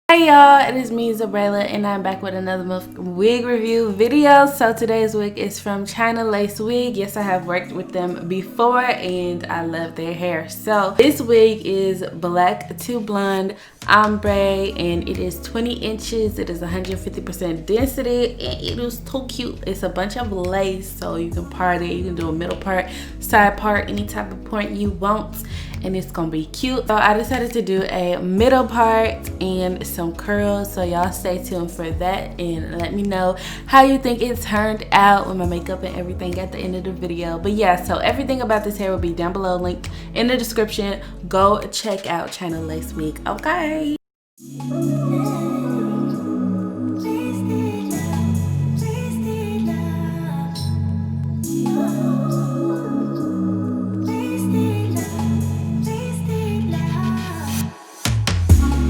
Hey y'all, it is me, Xureila, and I'm back with another wig review video. So today's wig is from Chinalacewig. Yes, I have worked with them before and I love their hair. So this wig is black to blonde ombre and it is 20 inches. It is 150% density and it is too cute. It's a bunch of lace, so you can part it. You can do a middle part, side part, any type of point you want, and it's gonna be cute. So I decided to do a middle part and some curls, so y'all stay tuned for that and let me know how you think it turned out with my makeup and everything at the end of the video. But yeah, so everything about this hair will be down below, link in the description. Go check out Chinalacewig, okay?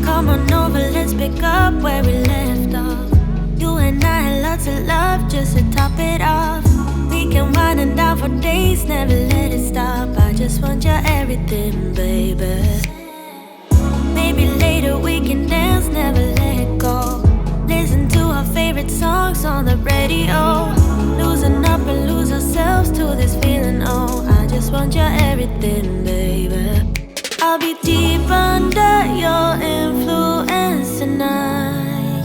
Come on over, let's pick up where we left off. You and I had lots of love just to top it off. We can wind and down for days, never let it stop. I just want your everything, baby. Maybe later we can dance, never let go. Listen to our favorite songs on the radio. Losing up and lose ourselves to this feeling, oh. I just want your everything, baby. I'll be deep under your influence tonight.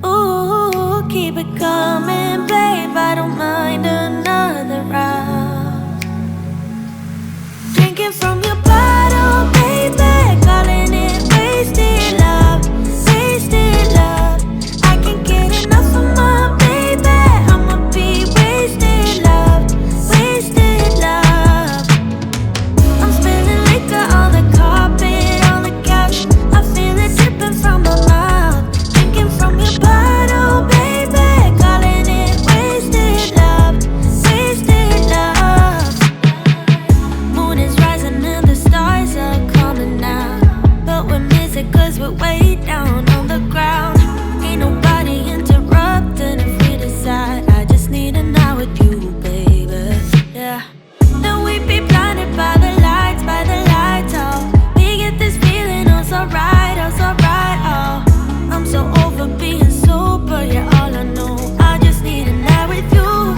Ooh, keep it coming, babe. I don't mind another round. Drinking from your bottle, baby. Calling it wasted love, wasted love. I can't get enough of my baby. I'ma be wasted love, wasted love. I'm spilling liquor on the carpet, on the couch. I feel it dripping from my mouth. Drinking from your bottle, baby. Calling it wasted love, wasted love. Moon is rising and the stars are coming out, but we miss it cause we're way down on the ground. Ain't nobody interrupting if we decide. I just need a night with you, baby. Yeah. Then we be blinded by the lights, oh. We get this feeling, oh, so right, oh. I'm so over being sober, you're all I know. I just need a night with you.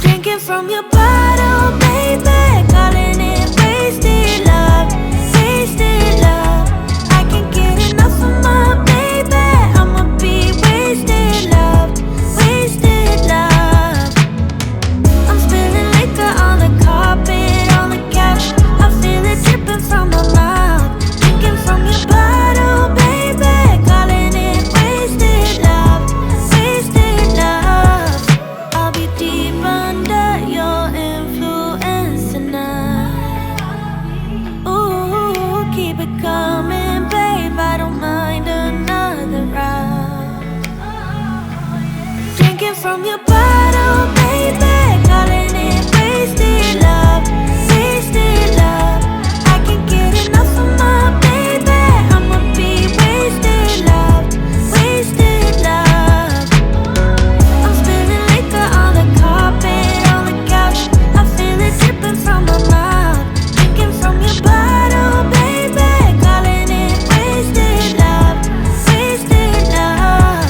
Drinking from your bottle, baby. Calling it wasted love, wasted love. I can't get enough of my baby. I'ma be wasted love, wasted love. I'm spilling liquor on the carpet, on the couch. I feel it dripping from my mouth. Drinking from your bottle, baby. Calling it wasted love, wasted love. I'll be deep under your influence tonight. Ooh, keep it coming, babe. I don't mind another round. Drinking from your bottle, baby. Calling it wasted love, wasted love. I can't get enough of my baby. I'ma be wasted love, wasted love. I'm spilling liquor on the carpet, on the couch. I feel it dripping from my mouth. Drinking from your bottle, baby. Calling it wasted love, wasted love.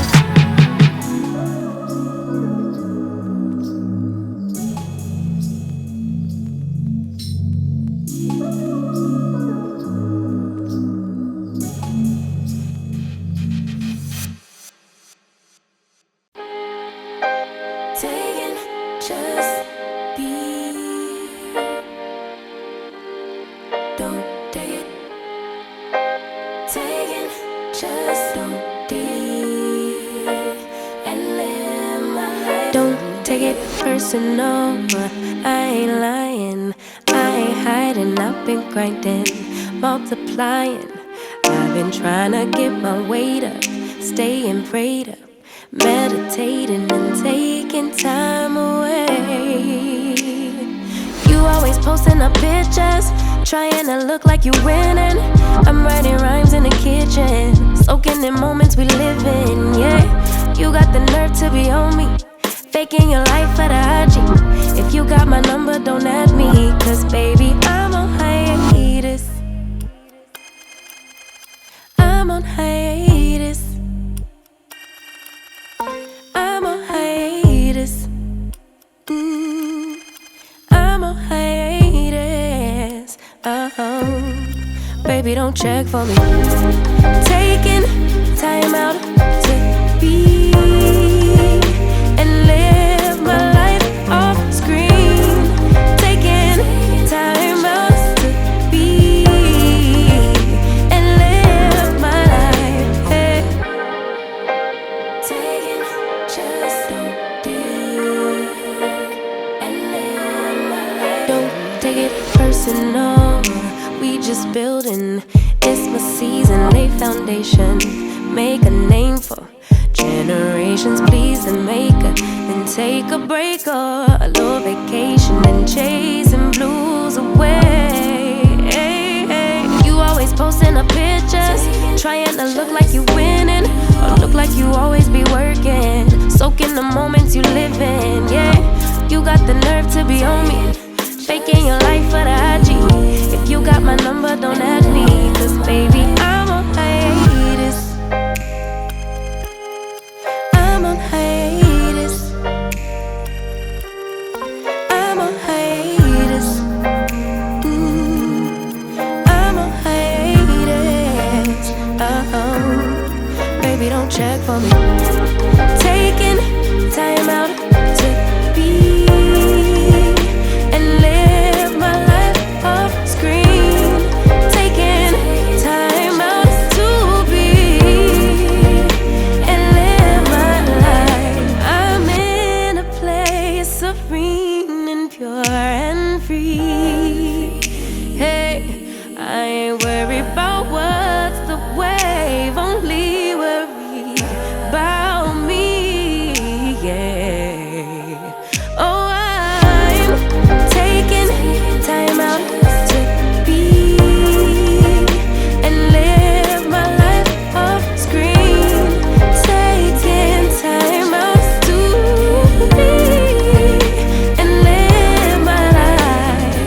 Taking just be. Don't take it. Taking just don't be. And live my life. Don't take it personal. I ain't lying. I ain't hiding. I've been grinding, multiplying. I've been trying to get my weight up, staying prayed up, meditating and taking time away. You always posting up pictures, trying to look like you winning. I'm writing rhymes in the kitchen, soaking in moments we live in, yeah. You got the nerve to be on me, faking your life for the IG. If you got my number, don't add me, cause baby, I'm on high. Baby, don't check for me. Taking time out to be and live my life off screen. Taking time out to be and live my life. Hey. Taking just don't be and live my life. Don't take it personal. We just building. It's my season, lay foundation. Make a name for generations. Please and make a, then take a break or a little vacation and chasing blues away. Hey, hey. You always posting up pictures, trying to look like you winning or look like you always be working. Soaking the moments you live in. Yeah, you got the nerve to be on me, faking your life for the IG. If you got my number, don't add me, cause baby, I'm on hiatus. I'm on hiatus. I'm on hiatus. I'm on hiatus. Baby, don't check for me. Taking time out to be and live my life off screen. Taking time out to be and live my life. I'm in a place serene and pure and free. Hey, I ain't worried about what's the wave, only worry about me. Yeah. Oh, I'm taking time out to be and live my life off screen. Taking time out to be and live my life.